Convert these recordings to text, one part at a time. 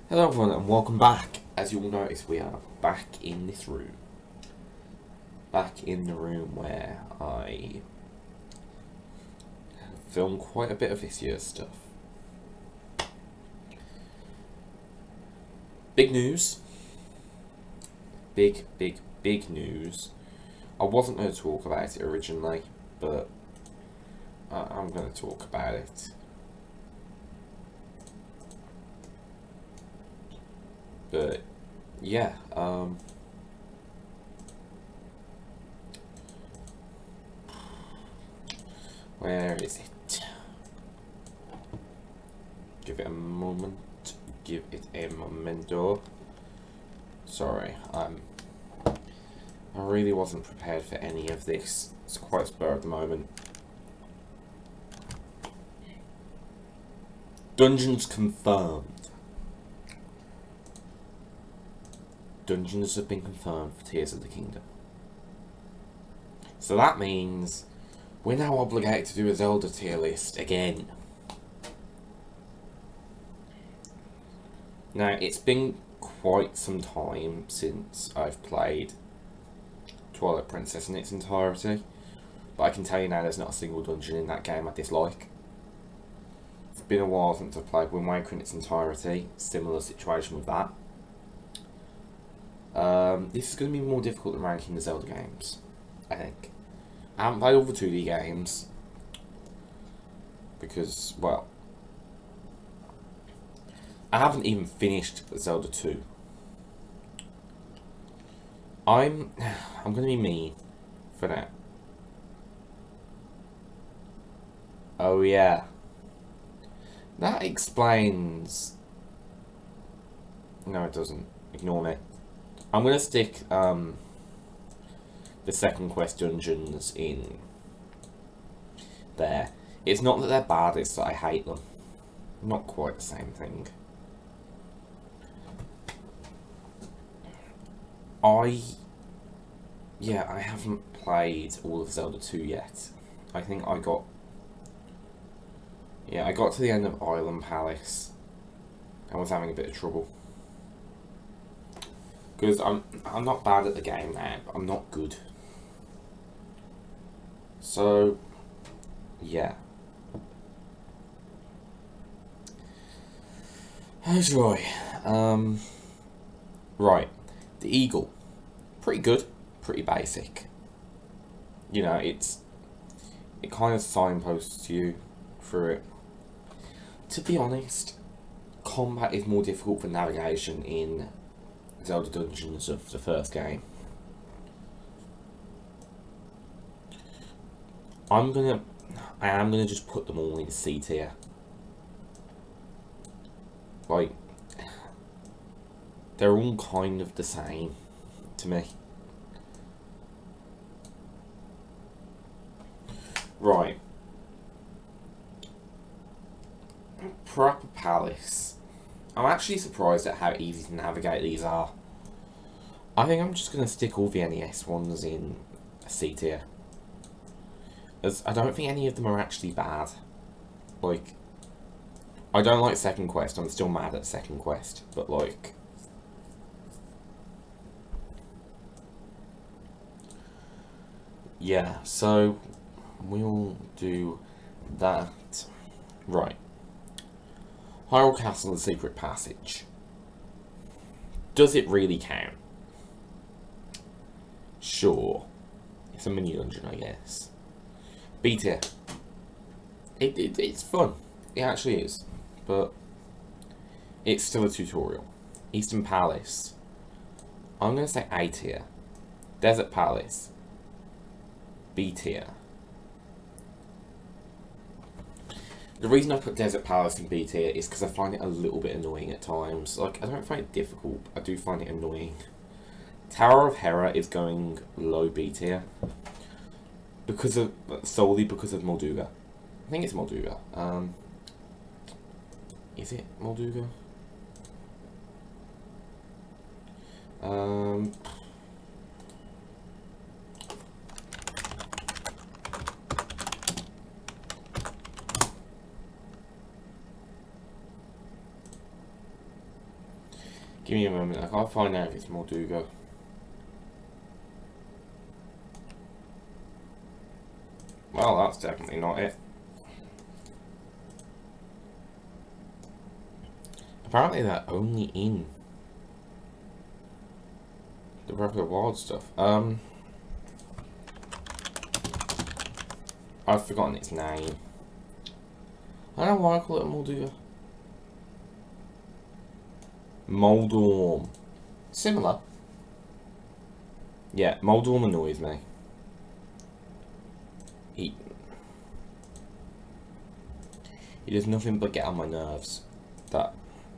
Hello everyone and welcome back. As you will notice, we are back in this room. Back in the room where I filmed quite a bit of this year's stuff. Big news. Big news. I wasn't going to talk about it originally, but I'm going to talk about it. But yeah, where is it? Give it a moment. Give it a momento. Sorry, I really wasn't prepared for any of this. It's quite spur of the moment. Dungeons confirmed. Dungeons have been confirmed for Tears of the Kingdom. So that means we're now obligated to do a Zelda tier list again. Now, it's been quite some time since I've played Twilight Princess in its entirety, but I can tell you now there's not a single dungeon in that game I dislike. It's been a while since I've played Wind Waker in its entirety, similar situation with that. This is going to be more difficult than ranking the Zelda games, I think. I haven't played all the 2D games, because, well, I haven't even finished Zelda 2. I'm going to be mean for now. Oh yeah. That explains... No, it doesn't. Ignore me. I'm going to stick the second quest dungeons in there. It's not that they're bad, it's that I hate them. Not quite the same thing. I haven't played all of Zelda 2 yet. I think I got to the end of Island Palace. I was having a bit of trouble. Because I'm not bad at the game now, but I'm not good. So, yeah. Oh joy. Right. The Eagle. Pretty good. Pretty basic. You know, it kind of signposts you through it. To be honest, combat is more difficult for navigation in Zelda Dungeons of the first game. I am gonna just put them all in C tier. Like, they're all kind of the same to me. Right. Proper Palace. I'm actually surprised at how easy to navigate these are. I think I'm just going to stick all the NES ones in C tier. As I don't think any of them are actually bad. Like, I don't like Second Quest, I'm still mad at Second Quest, but like... Yeah, so we'll do that. Right. Hyrule Castle and Secret Passage. Does it really count? Sure. It's a mini dungeon, I guess. B tier. It's fun. It actually is. But it's still a tutorial. Eastern Palace. I'm going to say A tier. Desert Palace. B tier. The reason I put Desert Palace in B tier is because I find it a little bit annoying at times. Like, I don't find it difficult, I do find it annoying. Tower of Hera is going low B tier. Solely because of Molduga. I think it's Molduga. Is it Molduga? Give me a moment, I can't find out if it's Molduga. Well, that's definitely not it. Apparently they're only in the regular wild stuff. I've forgotten its name. I don't know why I call it a Molduga. Moldorm. Similar. Yeah, Moldorm annoys me. He does nothing but get on my nerves. That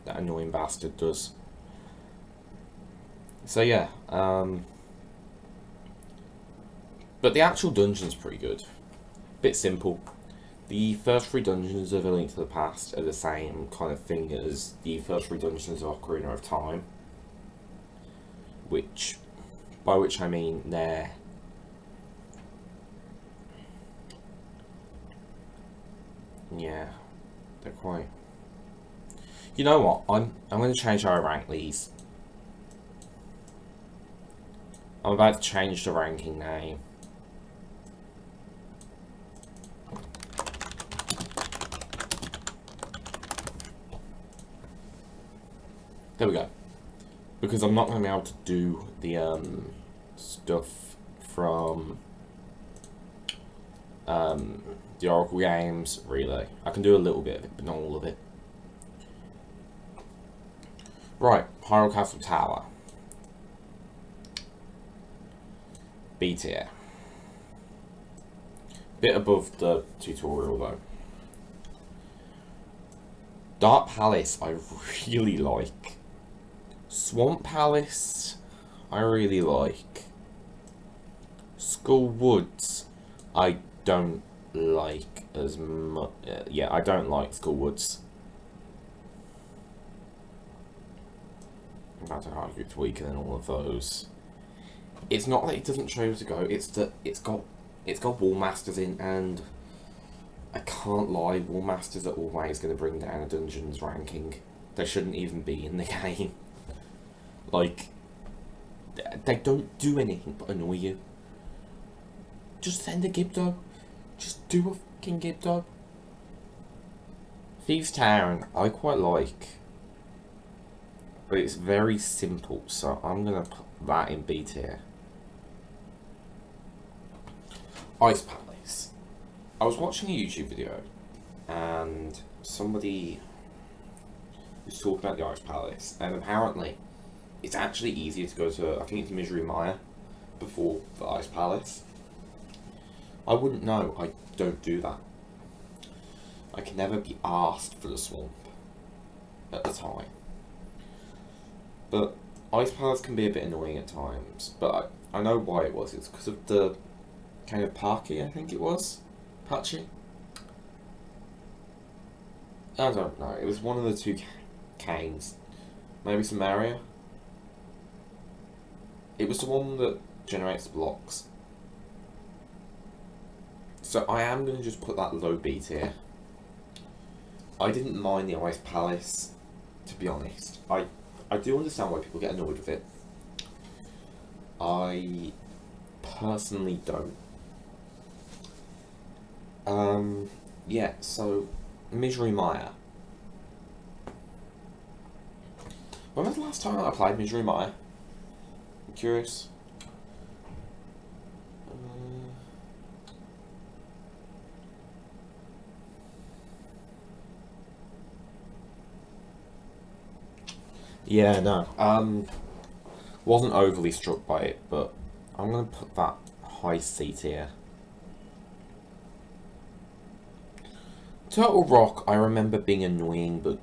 annoying bastard does. So yeah, but the actual dungeon's pretty good. Bit simple. The first 3 dungeons of A Link to the Past are the same kind of thing as the first 3 dungeons of Ocarina of Time. By which I mean they're... yeah, they're quite... You know what, I'm going to change how I rank these. I'm about to change the ranking name. There we go. Because I'm not going to be able to do the stuff from the Oracle games, really. I can do a little bit of it, but not all of it. Right, Hyrule Castle Tower. B tier. Bit above the tutorial though. Dark Palace I really like. Swamp Palace I really like. Skull Woods I don't like as much. Yeah, I don't like Skull Woods. I'm about to argue it's weaker than all of those. It's not that it doesn't show to go, it's that it's got Wall Masters in, and I can't lie, Wall Masters are always going to bring down a dungeon's ranking. They shouldn't even be in the game. Like, they don't do anything but annoy you. Just send a Gibdo. Just do a fucking Gibdo. Thieves Town, I quite like. But it's very simple, so I'm going to put that in B tier. Ice Palace. I was watching a YouTube video and somebody was talking about the Ice Palace, and apparently it's actually easier to go to, I think it's Misery Mire before the Ice Palace. I wouldn't know, I don't do that. I can never be asked for the swamp at the time. But Ice Palace can be a bit annoying at times, but I know why it was. It's because of the kind of Parky, I think it was. Patchy? I don't know. It was one of the 2 Canes. Maybe Samaria? It was the one that generates blocks. So I am going to just put that low B tier. I didn't mind the Ice Palace, to be honest. I do understand why people get annoyed with it. I personally don't. Yeah, so Misery Mire. When was the last time I played Misery Mire? I'm curious. Yeah, no. Wasn't overly struck by it, but I'm gonna put that high C tier. Turtle Rock, I remember being annoying but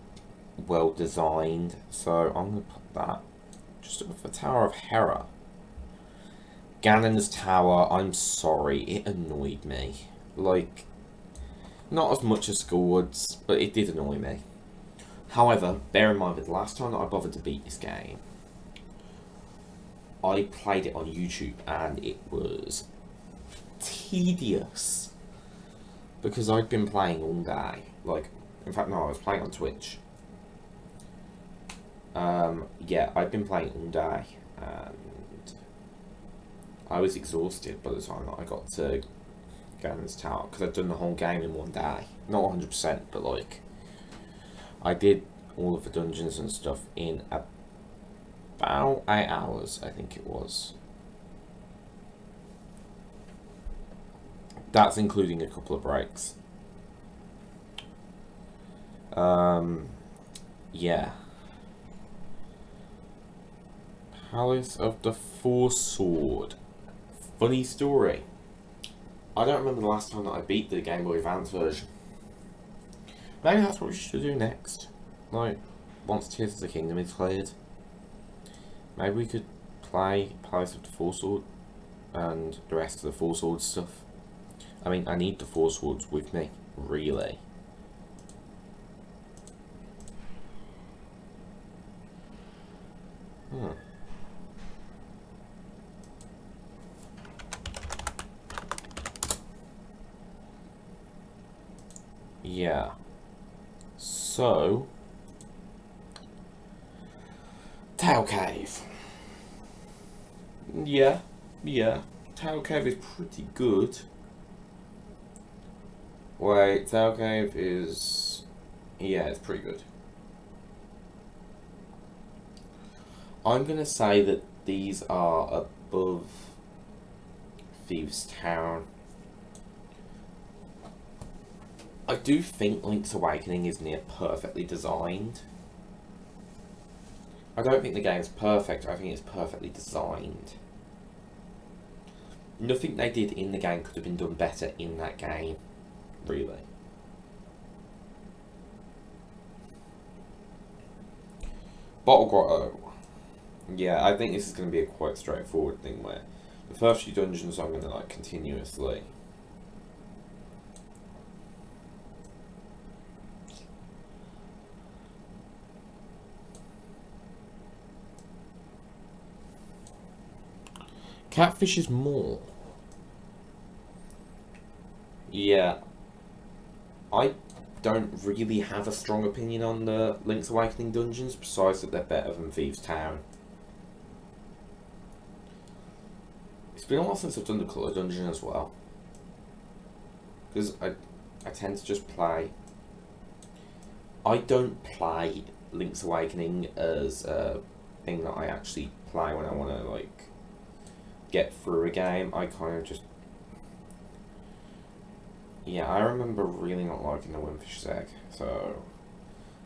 well designed, so I'm gonna put that just above the Tower of Hera. Ganon's Tower, I'm sorry, it annoyed me. Like, not as much as Skullwoods, but it did annoy me. However, bear in mind that the last time that I bothered to beat this game, I played it on YouTube and it was tedious. Because I'd been playing all day. Like, in fact, no, I was playing on Twitch. Yeah, I've been playing all day, and I was exhausted by the time that I got to Gannon's Tower, because I'd done the whole game in one day. Not 100%, but like, I did all of the dungeons and stuff in about 8 hours, I think it was. That's including a couple of breaks. Yeah. Palace of the Forsword. Funny story. I don't remember the last time that I beat the Game Boy Advance version. Maybe that's what we should do next. Like, once Tears of the Kingdom is cleared. Maybe we could play Palace of the Forsword and the rest of the Forsword stuff. I mean, I need the Forswords with me, really. Yeah. So, Tail Cave. Yeah. Tail Cave is pretty good. Wait, Tail Cave is... Yeah, it's pretty good. I'm going to say that these are above Thieves' Town. I do think Link's Awakening is near perfectly designed. I don't think the game's perfect, I think it's perfectly designed. Nothing they did in the game could have been done better in that game, really. Bottle Grotto. Yeah, I think this is going to be a quite straightforward thing where the first few dungeons I'm going to like continuously. Catfish is more. Yeah. I don't really have a strong opinion on the Link's Awakening dungeons, besides that they're better than Thieves' Town. It's been a while since I've done the Colour Dungeon as well. Because I tend to just play... I don't play Link's Awakening as a thing that I actually play when I want to, like, get through a game. I kind of just... Yeah, I remember really not liking the Windfish's Egg, so...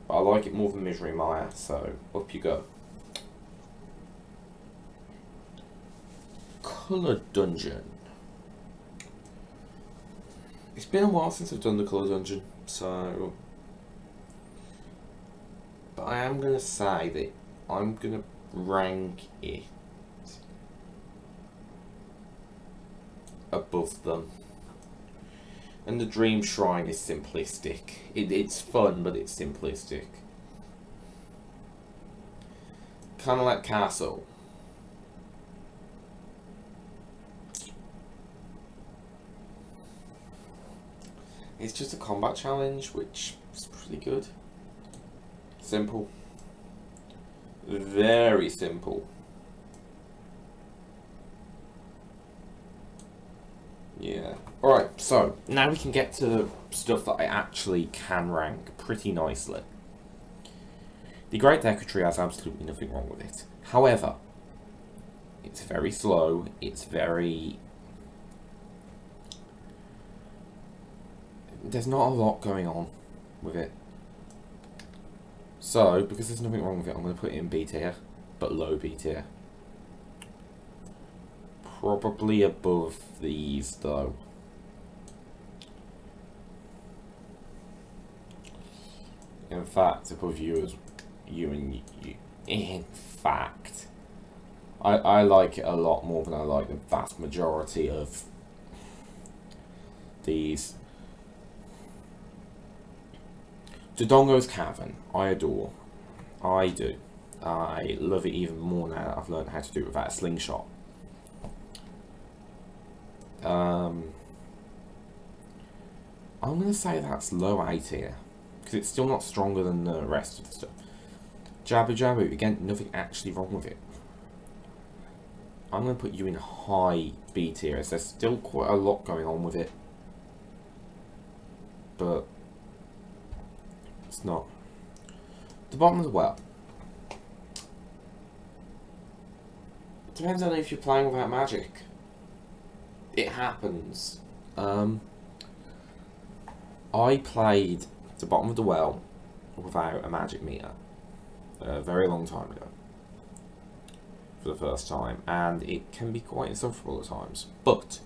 But I like it more than Misery Maya, so up you go. Colour Dungeon. It's been a while since I've done the Colour Dungeon, so... But I am going to say that I'm going to rank it above them. And the Dream Shrine is simplistic. It's fun, but it's simplistic. Canalet Castle. It's just a combat challenge, which is pretty good. Simple. Very simple. Yeah. Alright, so now we can get to stuff that I actually can rank pretty nicely. The Great Deku Tree has absolutely nothing wrong with it. However, it's very slow, it's very... There's not a lot going on with it. So, because there's nothing wrong with it, I'm going to put it in B tier, but low B tier. Probably above these, though. In fact, above you as you and you. In fact, I like it a lot more than I like the vast majority of these. Dodongo's Cavern, I adore. I do. I love it even more now that I've learned how to do it without a slingshot. I'm going to say that's low A tier, because it's still not stronger than the rest of the stuff. Jabu Jabu, again, nothing actually wrong with it. I'm going to put you in high B tier, as there's still quite a lot going on with it. But it's not. The bottom of the well. It depends on if you're playing without magic. It happens. I played the bottom of the well without a magic meter a very long time ago for the first time, and it can be quite insufferable at times. But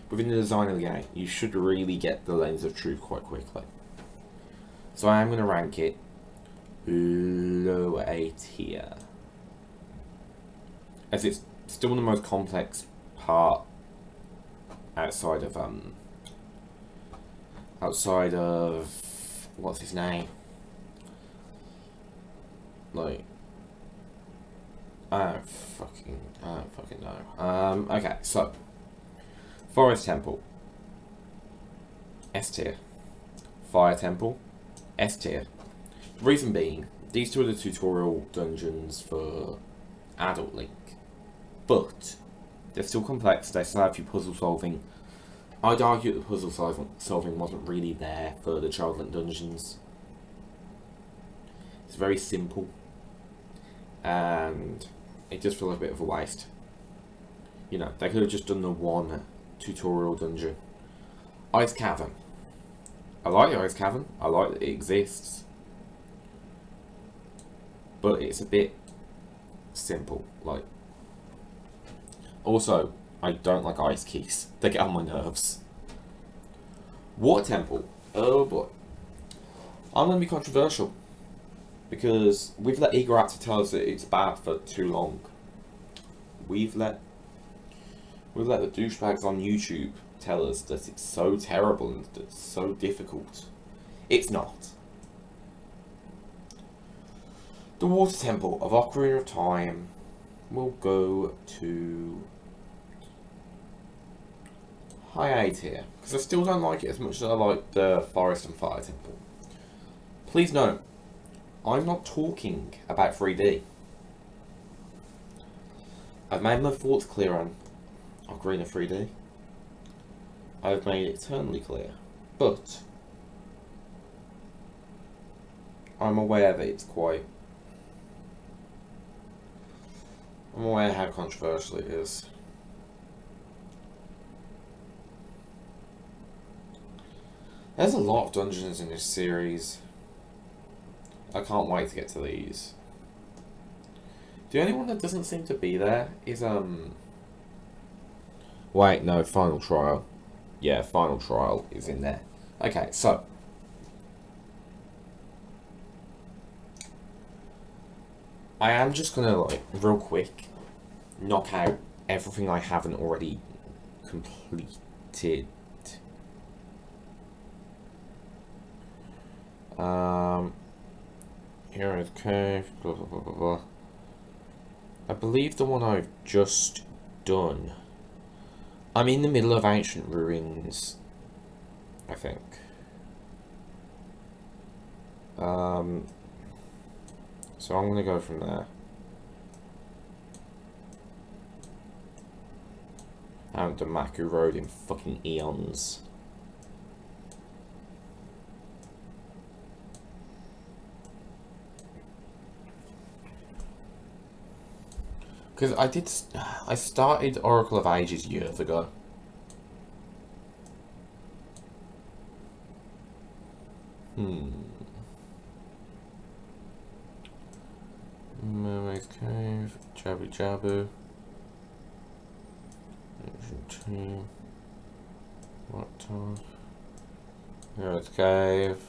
within the design of the game, you should really get the lens of truth quite quickly. So I am going to rank it low A tier, as it's still the most complex part outside of what's his name? Like, I don't fucking know. Okay, so Forest Temple, S tier. Fire Temple, S tier. The reason being, these two are the tutorial dungeons for adult Link, but they're still complex. They still have you puzzle solving. I'd argue that the puzzle solving wasn't really there for the Child Link dungeons. It's very simple, and it just feels like a bit of a waste. You know, they could have just done the one tutorial dungeon. Ice Cavern. I like the Ice Cavern. I like that it exists, but it's a bit simple. Like, also, I don't like ice keys. They get on my nerves. Water Temple. Oh boy. I'm going to be controversial, because we've let Eager to tell us that it's bad for too long. We've let the douchebags on YouTube tell us that it's so terrible and that it's so difficult. It's not. The Water Temple of Ocarina of Time will go to high A tier, because I still don't like it as much as I like the Forest and Fire Temple. Please note, I'm not talking about 3D. I've made my thoughts clear on Ocarina 3D. I've made it eternally clear, but I'm aware that it's quite... I'm aware how controversial it is. There's a lot of dungeons in this series. I can't wait to get to these. The only one that doesn't seem to be there is wait, no, Final Trial. Yeah, Final Trial is in there. Okay, so I am just gonna, like, real quick knock out everything I haven't already completed. Hero's Cave, blah blah blah blah blah. I believe the one I've just done. I'm in the middle of Ancient Ruins, I think. So I'm gonna go from there. I haven't done Maku Road in fucking eons. Because I started Oracle of Ages years ago. Mermaid's Cave, Jabu Jabu. Ancient Tomb. What time? Hero's Cave.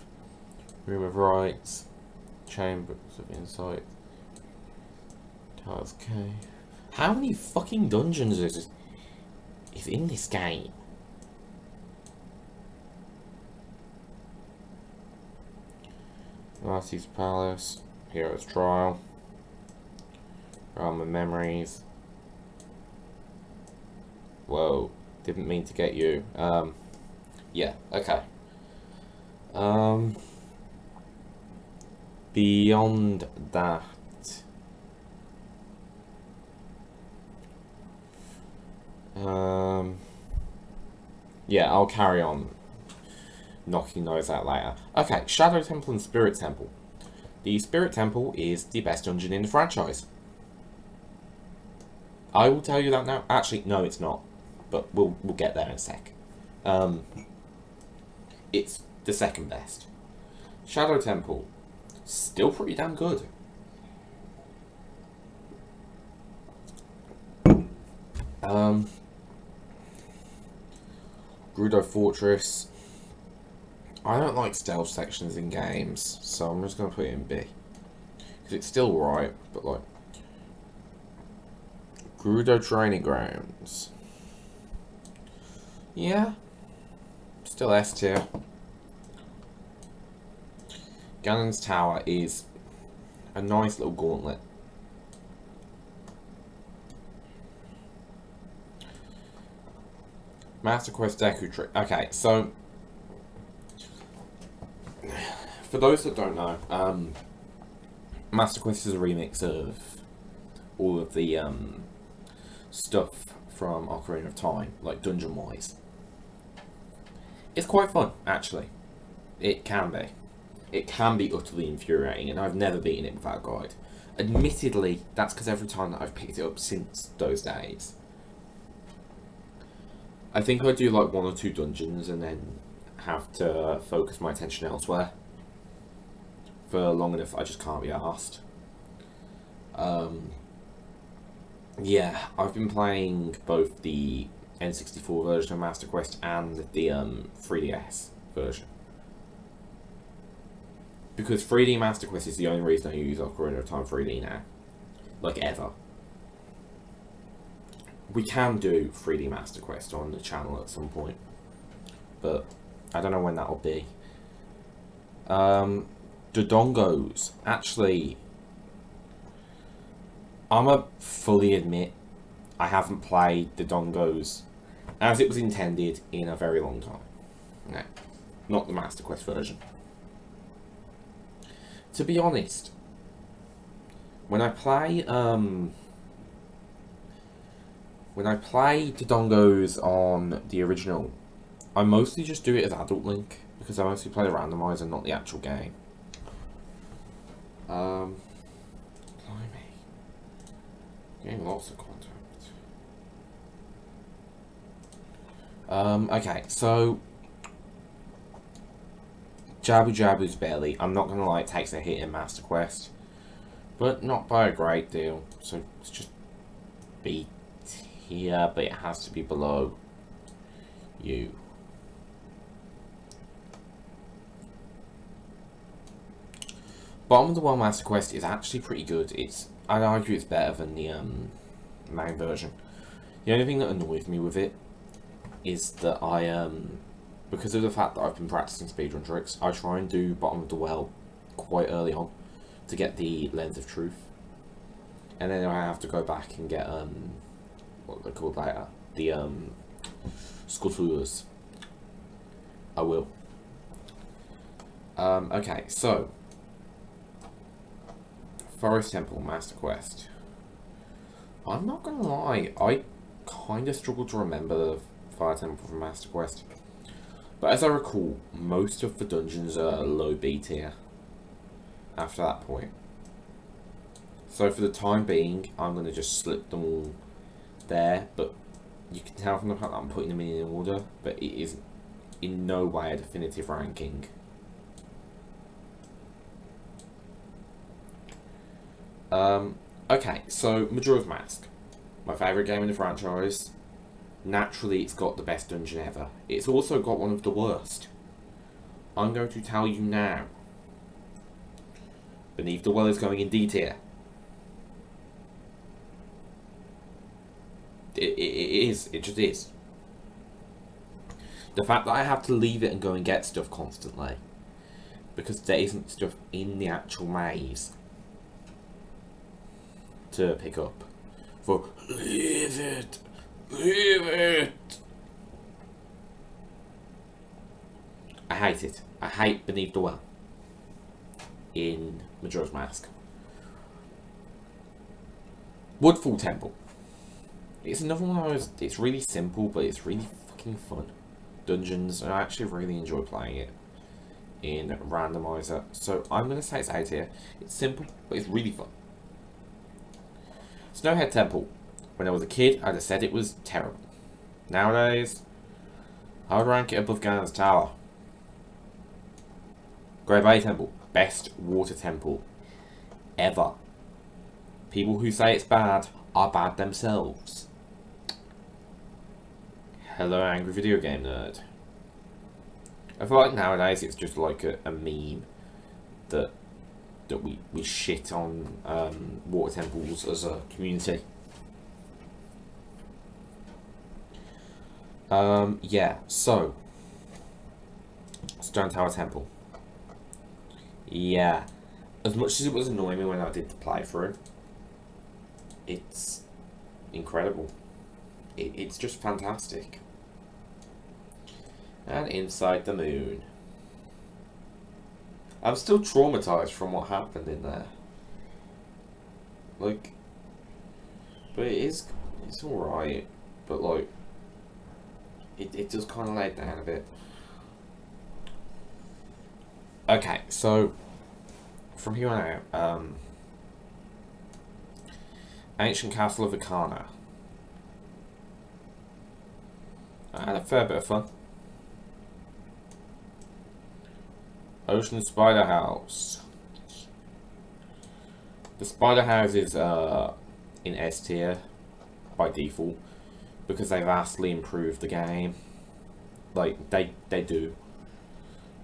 Room of Rites. Chambers of Insight. Tower's Cave. How many fucking dungeons is in this game? Marcy's Palace, Hero's Trial, Realm of Memories. Whoa, didn't mean to get you. Yeah, okay. Beyond that, Yeah, I'll carry on knocking those out later. Okay, Shadow Temple and Spirit Temple. The Spirit Temple is the best dungeon in the franchise. I will tell you that now. Actually, no, it's not. But we'll get there in a sec. It's the second best. Shadow Temple, still pretty damn good. Gerudo Fortress. I don't like stealth sections in games, so I'm just going to put it in B. Because it's still right, but like... Gerudo Training Grounds. Yeah. Still S tier. Ganon's Tower is a nice little gauntlet. Master Quest Deku Tree. Okay, so... For those that don't know, Master Quest is a remix of all of the stuff from Ocarina of Time, like dungeon-wise. It's quite fun, actually. It can be. It can be utterly infuriating, and I've never beaten it without a guide. Admittedly, that's because every time that I've picked it up since those days, I think I do like 1 or 2 dungeons and then have to focus my attention elsewhere. For long enough, I just can't be arsed. Yeah, I've been playing both the N64 version of Master Quest and the 3DS version. Because 3D Master Quest is the only reason I use Ocarina of Time 3D now. Like, ever. We can do 3D Master Quest on the channel at some point. But I don't know when that'll be. Dodongos. Actually, I'ma fully admit I haven't played Dodongos as it was intended in a very long time. No, not the Master Quest version. To be honest, when I play Dodongos on the original, I mostly just do it as Adult Link because I mostly play the randomizer, not the actual game. Blimey. Getting lots of content. Okay, so Jabu Jabu's Belly, I'm not gonna lie, it takes a hit in Master Quest, but not by a great deal. So it's just B tier, but it has to be below you. Bottom of the World Master Quest is actually pretty good. I'd argue it's better than the main version. The only thing that annoys me with it is that because of the fact that I've been practicing speedrun tricks, I try and do Bottom of the Well quite early on to get the Lens of Truth. And then I have to go back and get, what they're called later, the Skulltulas. I will. Okay, so Forest Temple Master Quest. I'm not gonna lie, I kind of struggle to remember the Fire Temple from Master Quest. But as I recall, most of the dungeons are low B tier after that point. So for the time being, I'm going to just slip them all there. But you can tell from the fact that I'm putting them in order, but it is in no way a definitive ranking. Okay, so Majora's Mask. My favourite game in the franchise. Naturally, it's got the best dungeon ever. It's also got one of the worst. I'm going to tell you now. Beneath the Well is going in D tier. It is. It just is. The fact that I have to leave it and go and get stuff constantly, because there isn't stuff in the actual maze to pick up. For leave it. Leave it! I hate it. I hate Beneath the Well in Majora's Mask. Woodfall Temple. It's another one of those, it's really simple, but it's really fucking fun. Dungeons, and I actually really enjoy playing it in randomizer. So I'm going to say it's A tier. It's simple, but it's really fun. Snowhead Temple. When I was a kid, I'd have said it was terrible. Nowadays, I would rank it above Ganon's Tower. Great Bay Temple. Best water temple ever. People who say it's bad are bad themselves. Hello, angry video game nerd. I feel like nowadays it's just like a meme that we shit on water temples as a community. Yeah, so Stone Tower Temple. Yeah, as much as it was annoying me when I did the playthrough, it's incredible. It's just fantastic. And Inside the Moon. I'm still traumatized from what happened in there. Like, but it's alright, but like, it does kind of lay it down a bit. Okay, so from here on out, Ancient Castle of Ikana. I had a fair bit of fun. Ocean Spider House. The Spider House is in S tier by default because they vastly improved the game. Like they do.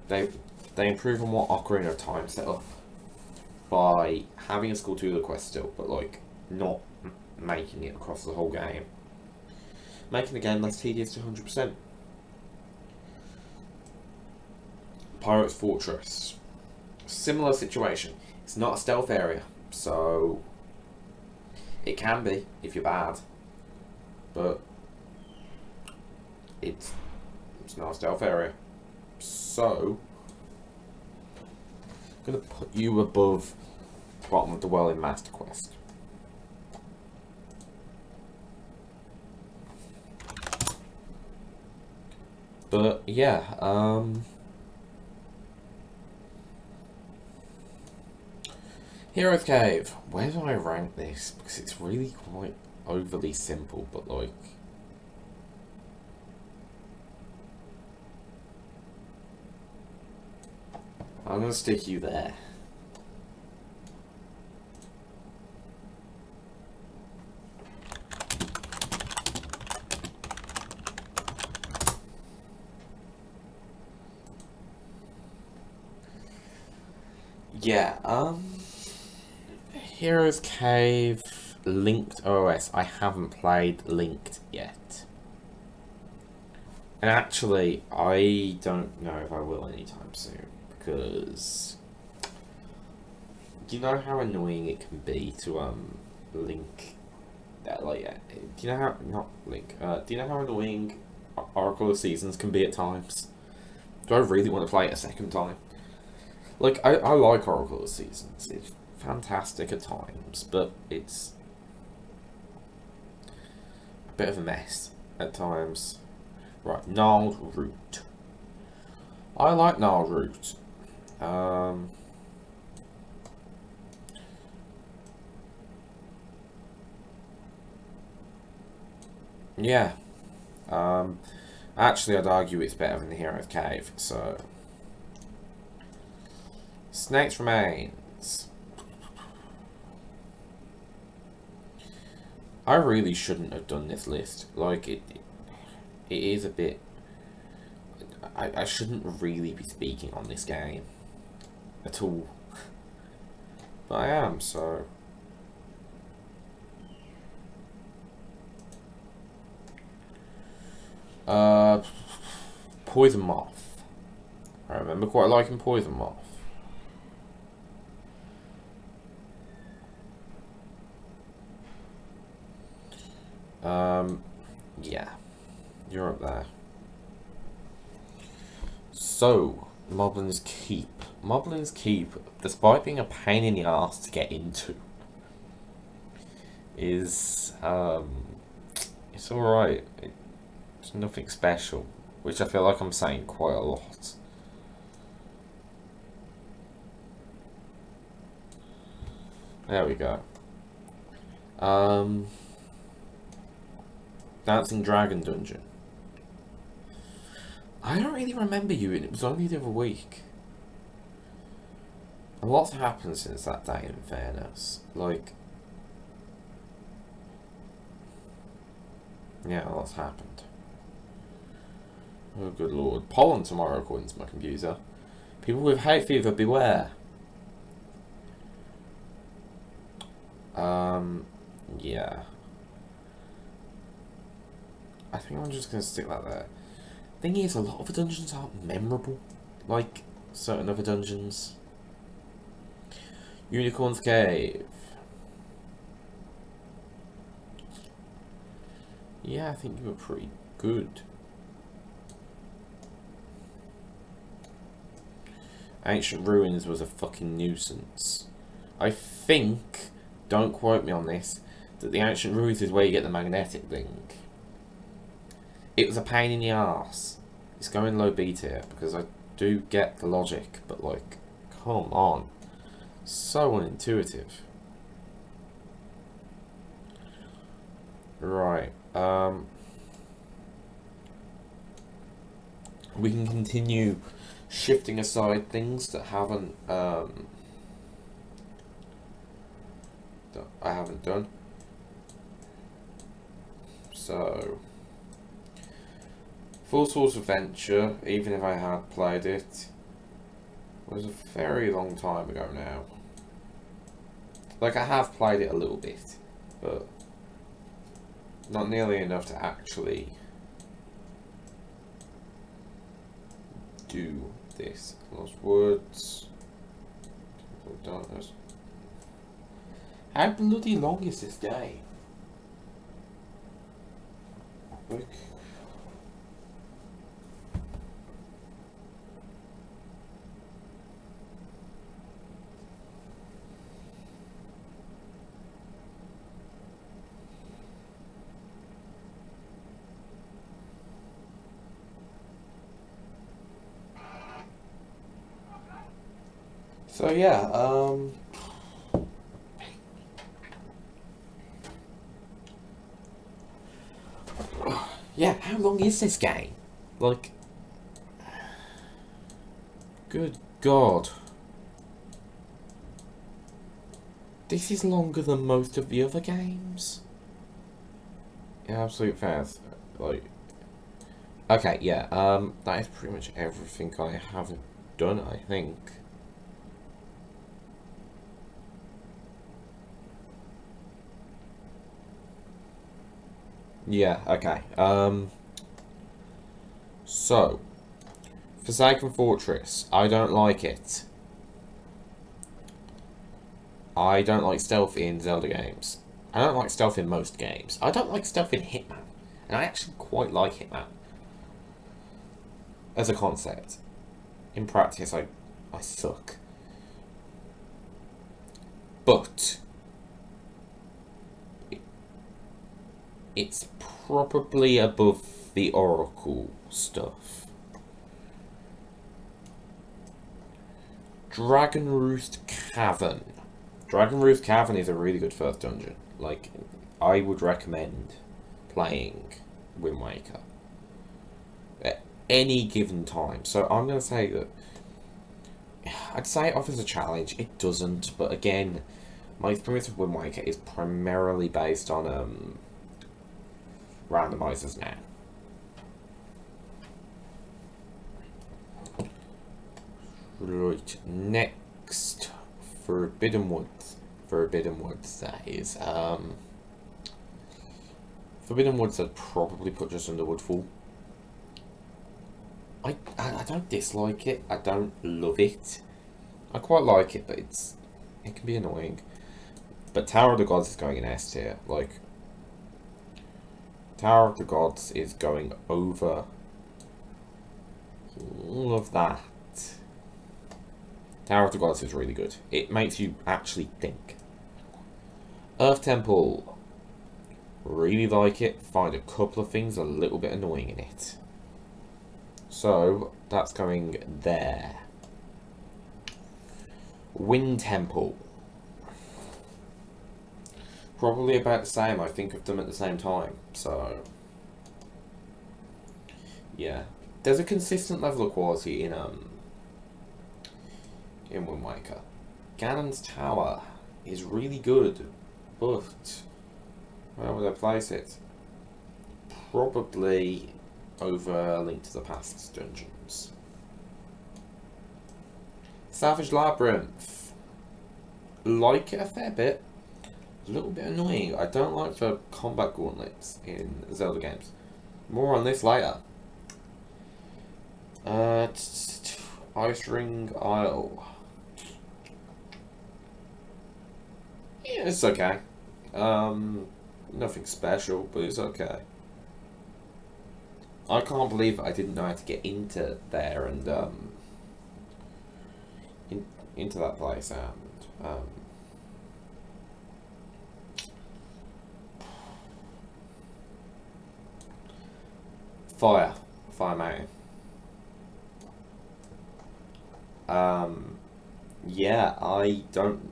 They improve on what Ocarina of Time set up by having a Skull Tula quest still, but like not making it across the whole game. Making the game less tedious to 100%. Pirate's Fortress. Similar situation. It's not a stealth area, so it can be if you're bad, but it's not a stealth area. So I'm gonna put you above the bottom of the well in Master Quest. But yeah, Hero's Cave. Where do I rank this? Because it's really quite overly simple, but like, I'm gonna stick you there. Yeah, Hero's Cave, Linked OS. I haven't played Linked yet. And actually, I don't know if I will anytime soon, because do you know how annoying it can be to link that, like, do you know how, not link, do you know how annoying Oracle of Seasons can be at times? Do I really want to play it a second time? Like, I like Oracle of Seasons. It's fantastic at times, but it's a bit of a mess at times. Right, Gnarled Root. I like Gnarled Root. Yeah. Actually, I'd argue it's better than the Hero's Cave, so. Snake's Remains. I really shouldn't have done this list. Like, it is a bit... I shouldn't really be speaking on this game at all. But I am, so... Poison Moth. I remember quite liking Poison Moth. Yeah, you're up there. So, Moblin's Keep. Moblin's Keep, despite being a pain in the ass to get into, is It's alright. It's nothing special. Which I feel like I'm saying quite a lot. There we go. Dancing Dragon Dungeon. I don't really remember you, and it was only the other week. A lot's happened since that day, in fairness. Like, yeah, a lot's happened. Oh, good lord. Pollen tomorrow, according to my computer. People with hay fever, beware. Yeah. I think I'm just going to stick that there. Thing is, a lot of the dungeons aren't memorable, like certain other dungeons. Unicorn's Cave. Yeah, I think you were pretty good. Ancient Ruins was a fucking nuisance. I think, don't quote me on this, that the Ancient Ruins is where you get the magnetic ring. It was a pain in the arse. It's going low B tier because I do get the logic, but like, come on. So unintuitive. Right. We can continue shifting aside things that haven't that I haven't done. So Full Source Adventure, even if I had played it, was a very long time ago now. Like, I have played it a little bit, but not nearly enough to actually do this. Lost Woods, Temple of Darkness. How bloody long is this game? Look. So yeah, yeah, how long is this game? Like, good God. This is longer than most of the other games. Yeah, absolute fact. Like, okay, yeah, that is pretty much everything I haven't done, I think. Yeah, okay. So, Forsaken Fortress. I don't like it. I don't like stealth in Zelda games. I don't like stealth in most games. I don't like stealth in Hitman. And I actually quite like Hitman. As a concept. In practice, I suck. But it's probably above the Oracle stuff. Dragon Roost Cavern. Dragon Roost Cavern is a really good first dungeon. Like, I would recommend playing Wind Waker at any given time. So I'm going to say that I'd say it offers a challenge. It doesn't, but again, my experience with Wind Waker is primarily based on randomizers now. Right, next, Forbidden Woods. Forbidden Woods, that is. Forbidden Woods I'd probably put just under Woodfall. I don't dislike it. I don't love it. I quite like it, but it can be annoying. But Tower of the Gods is going in S tier. Like, Tower of the Gods is going over all of that. Tower of the Gods is really good. It makes you actually think. Earth Temple. Really like it. Find a couple of things a little bit annoying in it. So, that's going there. Wind Temple. Probably about the same. I think of them at the same time. So, yeah. There's a consistent level of quality in Wind Waker. Ganon's Tower is really good, but where would I place it? Probably over Link to the Past dungeons. Savage Labyrinth. Like it a fair bit. A little bit annoying. I don't like the combat gauntlets in Zelda games. More on this later. Ice Ring Isle. Yeah, it's okay. Nothing special, but it's okay. I can't believe I didn't know how to get into there and into that place and Fire Mountain. Yeah, I don't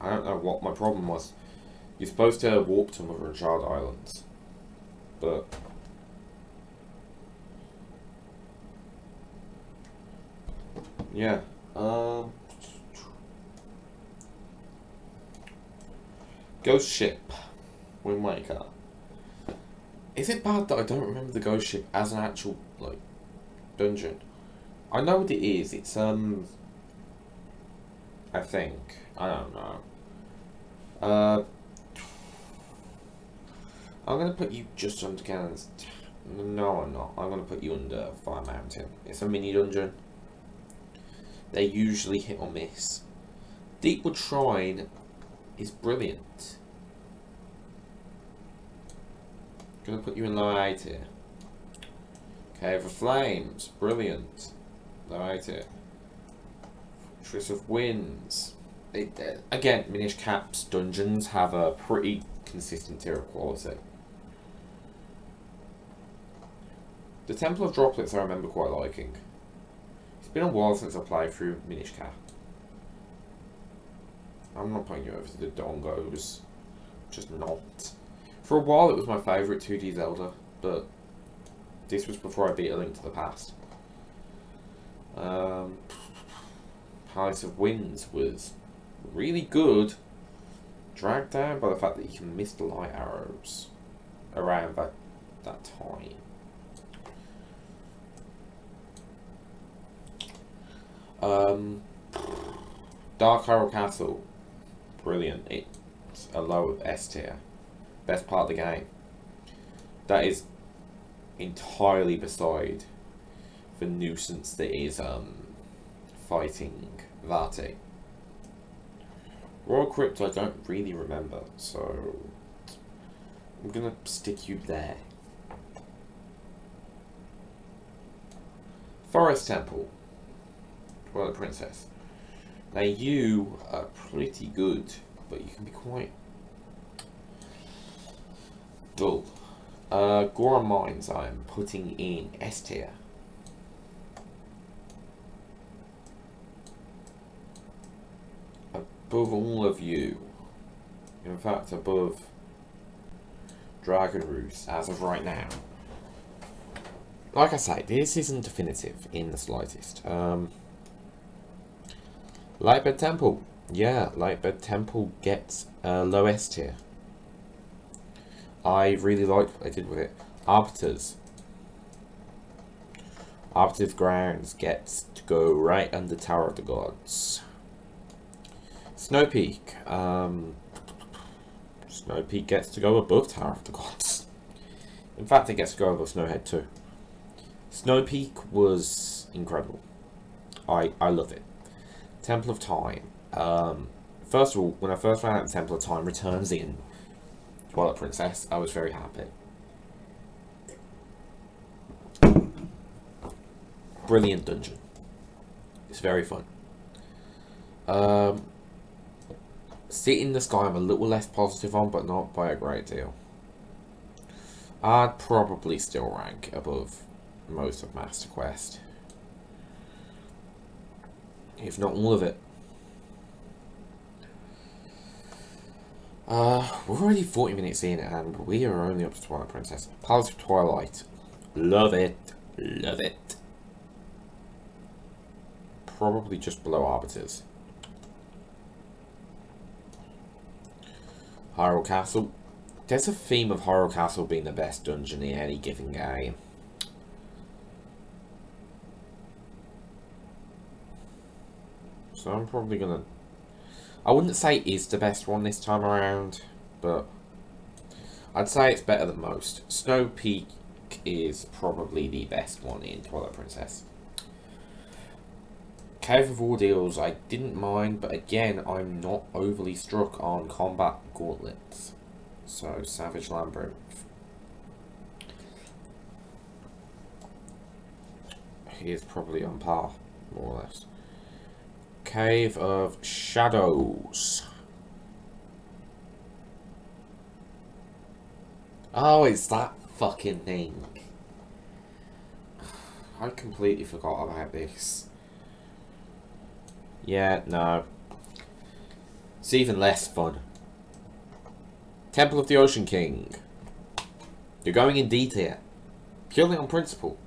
know what my problem was. You're supposed to warp to Mother and Child Islands, but yeah. Ghost Ship, Wind Waker. Is it bad that I don't remember the Ghost Ship as an actual like dungeon? I know what it is. It's I think I don't know. I'm gonna put you just under Ganon's. No, I'm not. I'm gonna put you under Fire Mountain. It's a mini dungeon. They usually hit or miss. Deepwood Shrine is brilliant. Gonna put you in low A tier. Cave of Flames, brilliant. Low A tier. Fortress of Winds. Again, Minish Cap's dungeons have a pretty consistent tier of quality. The Temple of Droplets I remember quite liking. It's been a while since I played through Minish Cap. I'm not putting you over to the Dongos. Just not. For a while it was my favourite 2D Zelda, but this was before I beat A Link to the Past. Palace of Winds was really good, dragged down by the fact that you can miss the light arrows around that time. Dark Hyrule Castle, brilliant. It's a low S tier. Best part of the game. That is entirely beside the nuisance that is fighting Vati. Royal Crypt I don't really remember, so I'm gonna stick you there. Forest Temple, Twilight Princess. Now you are pretty good, but you can be quite dull. Goron Mines I'm putting in S tier. Above all of you, in fact above Dragon Roost as of right now. Like I say, this isn't definitive in the slightest. Lightbed Temple. Yeah, Lightbed Temple gets a low S tier. I really liked what they did with it. Arbiter's Grounds gets to go right under Tower of the Gods. Snow Peak. Snow Peak gets to go above Tower of the Gods. In fact, it gets to go above Snowhead too. Snow Peak was incredible. I love it. Temple of Time. First of all, when I first found out the Temple of Time returns in Twilight Princess, I was very happy. Brilliant dungeon. It's very fun. City in the Sky I'm a little less positive on, but not by a great deal. I'd probably still rank above most of Master Quest, if not all of it. We're already 40 minutes in and we are only up to Twilight Princess. Palace of Twilight. Love it. Love it. Probably just below Arbiters. Hyrule Castle. There's a theme of Hyrule Castle being the best dungeon in any given game. So I'm probably gonna... I wouldn't say is the best one this time around, but I'd say it's better than most. Snow Peak is probably the best one in Twilight Princess. Cave of Ordeals I didn't mind, but again I'm not overly struck on combat gauntlets. So Savage Labyrinth. He is probably on par, more or less. Cave of Shadows. Oh, it's that fucking thing. I completely forgot about this. Yeah, no. It's even less fun. Temple of the Ocean King. You're going in D tier. Purely on principle.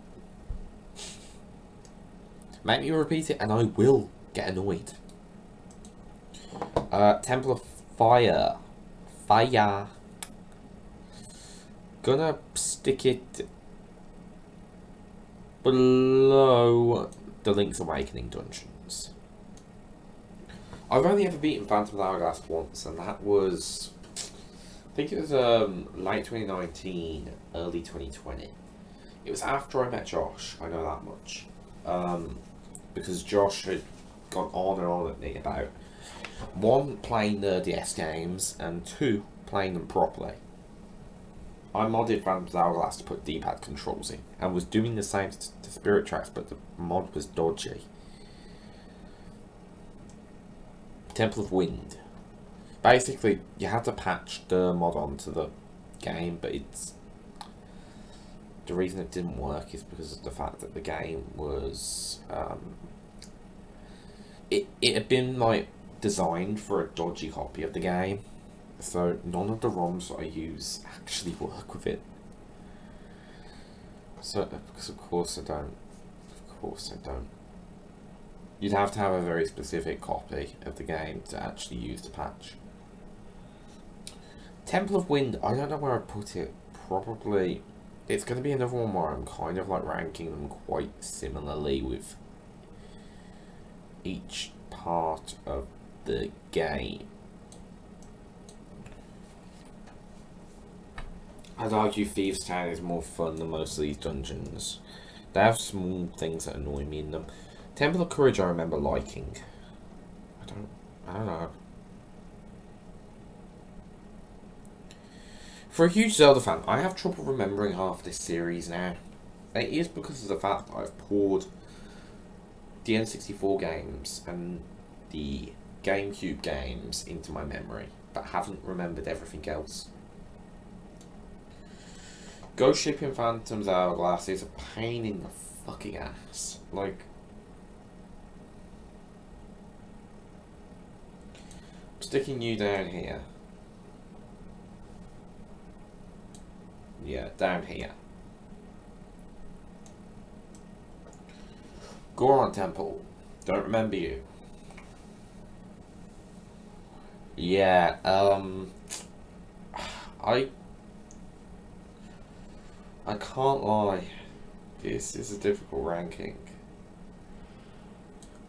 Make me repeat it and I will get annoyed. Temple of Fire. Fire. Gonna stick it below the Link's Awakening dungeons. I've only ever beaten Phantom's Hourglass once, and that was... I think it was late 2019, early 2020. It was after I met Josh, I know that much. Because Josh had gone on and on at me about, one, playing the DS games, and two, playing them properly. I modded Phantom's Hourglass to put D-pad controls in, and was doing the same to Spirit Tracks, but the mod was dodgy. Temple of Wind. Basically, you had to patch the mod onto the game, but it's... The reason it didn't work is because of the fact that the game was... It had been, like, designed for a dodgy copy of the game. So none of the ROMs that I use actually work with it. So, because of course I don't. Of course I don't. You'd have to have a very specific copy of the game to actually use the patch. Temple of Wind, I don't know where I'd put it. Probably, it's going to be another one where I'm kind of like ranking them quite similarly with each part of the game. I'd argue Thieves' Town is more fun than most of these dungeons. They have small things that annoy me in them. Temple of Courage I remember liking. I don't know. For a huge Zelda fan, I have trouble remembering half this series now. It is because of the fact that I've poured the N64 games and the GameCube games into my memory, but haven't remembered everything else. Ghost Ship in Phantom's Hourglass is a pain in the fucking ass. Like, I'm sticking you down here. Yeah, down here. Goron Temple. Don't remember you. Yeah, I can't lie. This is a difficult ranking.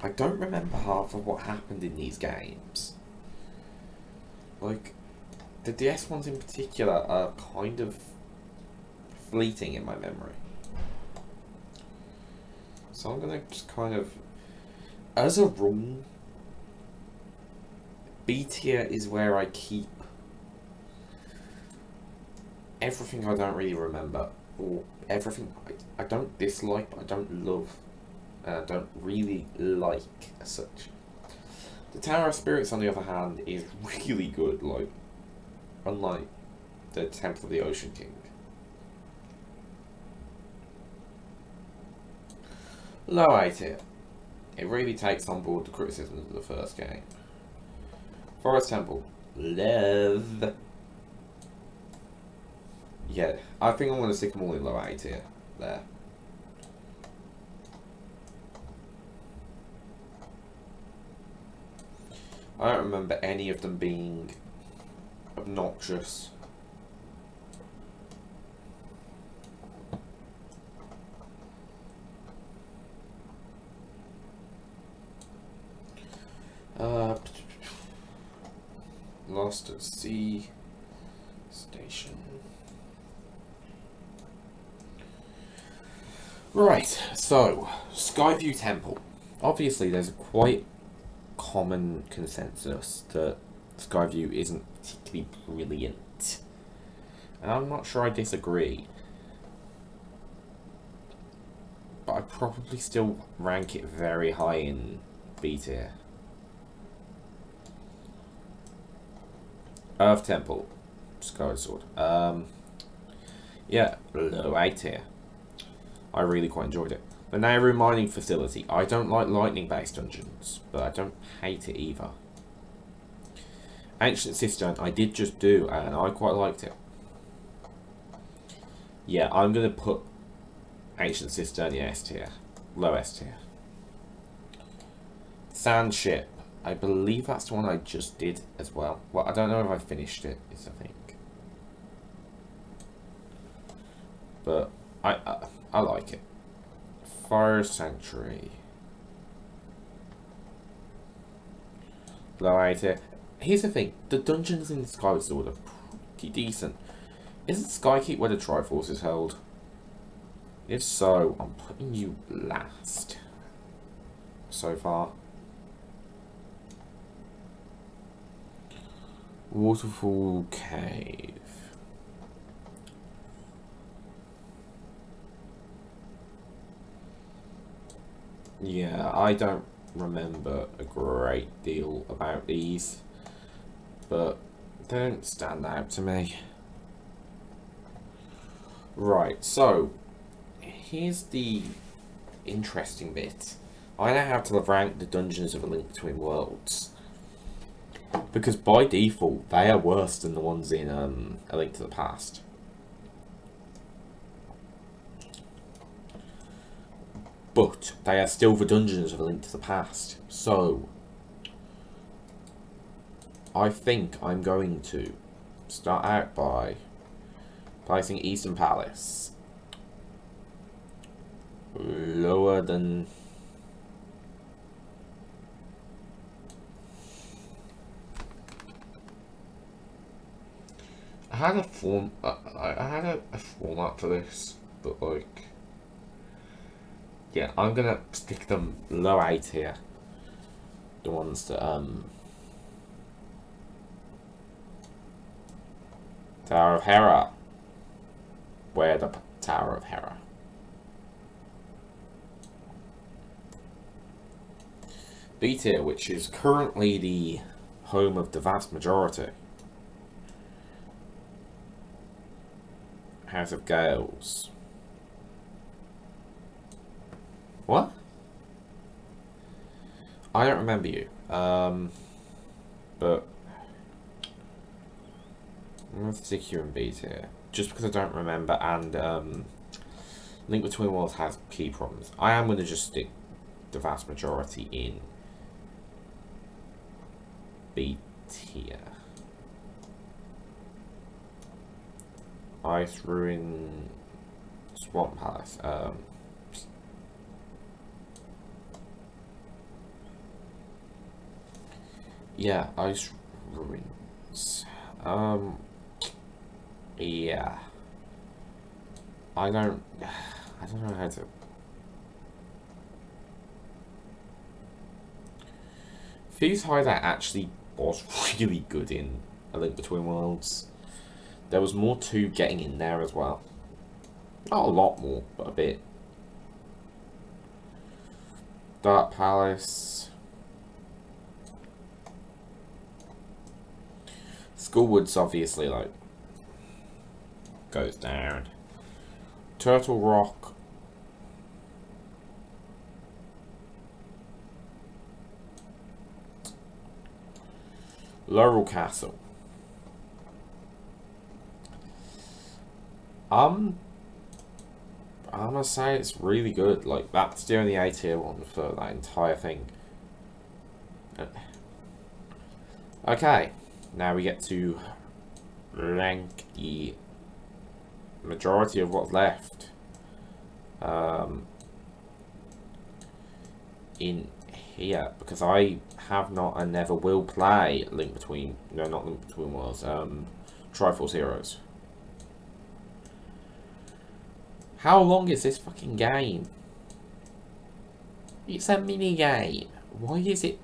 I don't remember half of what happened in these games. Like, the DS ones in particular are kind of fleeting in my memory. So I'm gonna just kind of, as a rule, B tier is where I keep everything I don't really remember, or everything I don't dislike, but I don't love, and I don't really like as such. The Tower of Spirits, on the other hand, is really good, like, unlike the Temple of the Ocean King. Low A tier. It really takes on board the criticisms of the first game. Forest Temple. Love. Yeah, I think I'm going to stick them all in low A tier. There. I don't remember any of them being obnoxious. Lost at Sea Station. Right, so Skyview Temple. Obviously, there's a quite common consensus that Skyview isn't particularly brilliant. And I'm not sure I disagree. But I probably still rank it very high in B tier. Earth Temple. Sky Sword. Yeah, low A tier. I really quite enjoyed it. The Nehru Mining Facility. I don't like lightning-based dungeons, but I don't hate it either. Ancient Cistern, I did just do, and I quite liked it. Yeah, I'm going to put Ancient Cistern in S tier. Low S tier. Sand Ship. I believe that's the one I just did as well. Well, I don't know if I finished it, is I think. But I like it. Fire Sanctuary. Low A tier. Here's the thing. The dungeons in Skyward Sword are pretty decent. Isn't Skykeep where the Triforce is held? If so, I'm putting you last. So far. Waterfall Cave. Yeah, I don't remember a great deal about these, but they don't stand out to me. Right, so here's the interesting bit. I now have to rank the Dungeons of A Link Between Worlds, because by default they are worse than the ones in A Link to the Past. But they are still the Dungeons of A Link to the Past. So I think I'm going to start out by placing Eastern Palace lower than I had a form. I had a format for this, but like, yeah, I'm gonna stick them low A tier. The ones that Tower of Hera. Where the Tower of Hera. B tier, which is currently the home of the vast majority. House of Gales. What? I don't remember you. But I'm going to stick you in B tier. Just because I don't remember, and Link Between Worlds has key problems. I am going to just stick the vast majority in B tier. Ice Ruin Swamp Palace. Yeah, Ice Ruins. Yeah. I don't know how to. Thieves' Hideout actually was really good in A Link Between Worlds. There was more to getting in there as well. Not a lot more, but a bit. Dark Palace. Schoolwoods obviously like goes down. Turtle Rock. Laurel Castle. I must say it's really good. Like, that's the only A tier one for that entire thing. Okay, now we get to rank the majority of what's left. In here, because I have not and never will play Link Between, no, not Link Between Worlds, Triforce Heroes. How long is this fucking game? It's a mini game. Why is it?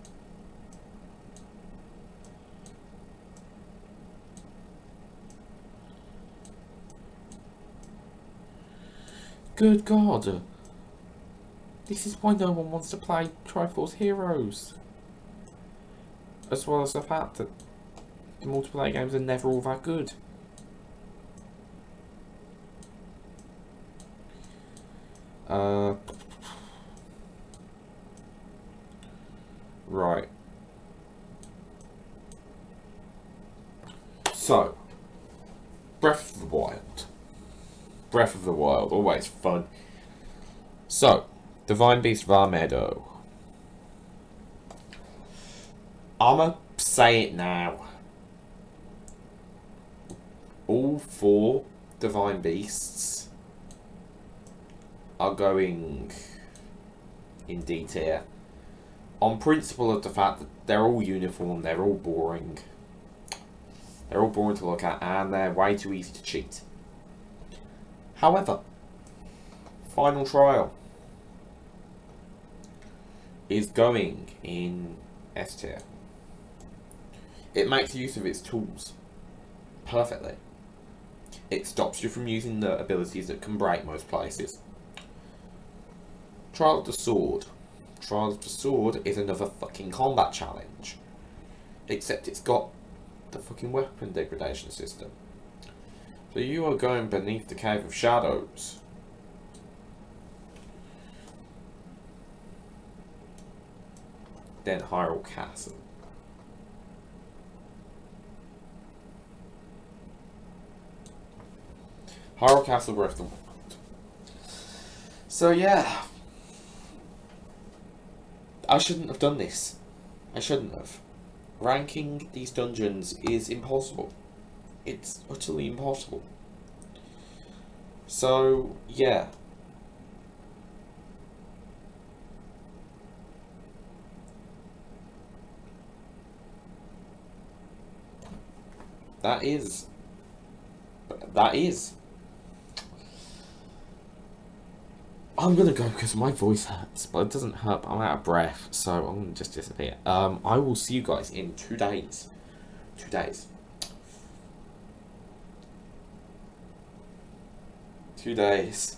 Good God. This is why no one wants to play Triforce Heroes. As well as the fact that the multiplayer games are never all that good. Right. So, Breath of the Wild. Breath of the Wild, always fun. So, Divine Beast Varmedo. I'ma say it now. All 4 Divine Beasts are going in D tier. On principle of the fact that they're all uniform, they're all boring. They're all boring to look at, and they're way too easy to cheat. However, Final Trial is going in S tier. It makes use of its tools perfectly. It stops you from using the abilities that can break most places. Trial of the Sword. Trial of the Sword is another fucking combat challenge. Except it's got the fucking weapon degradation system. So you are going beneath the Cave of Shadows. Then Hyrule Castle. Hyrule Castle, Breath of the Wild. So yeah. I shouldn't have done this. I shouldn't have. Ranking these dungeons is impossible. It's utterly impossible. So, yeah. That is. I'm gonna go because my voice hurts, but it doesn't hurt. I'm out of breath, so I'm gonna just disappear. I will see you guys in 2 days. 2 days. 2 days.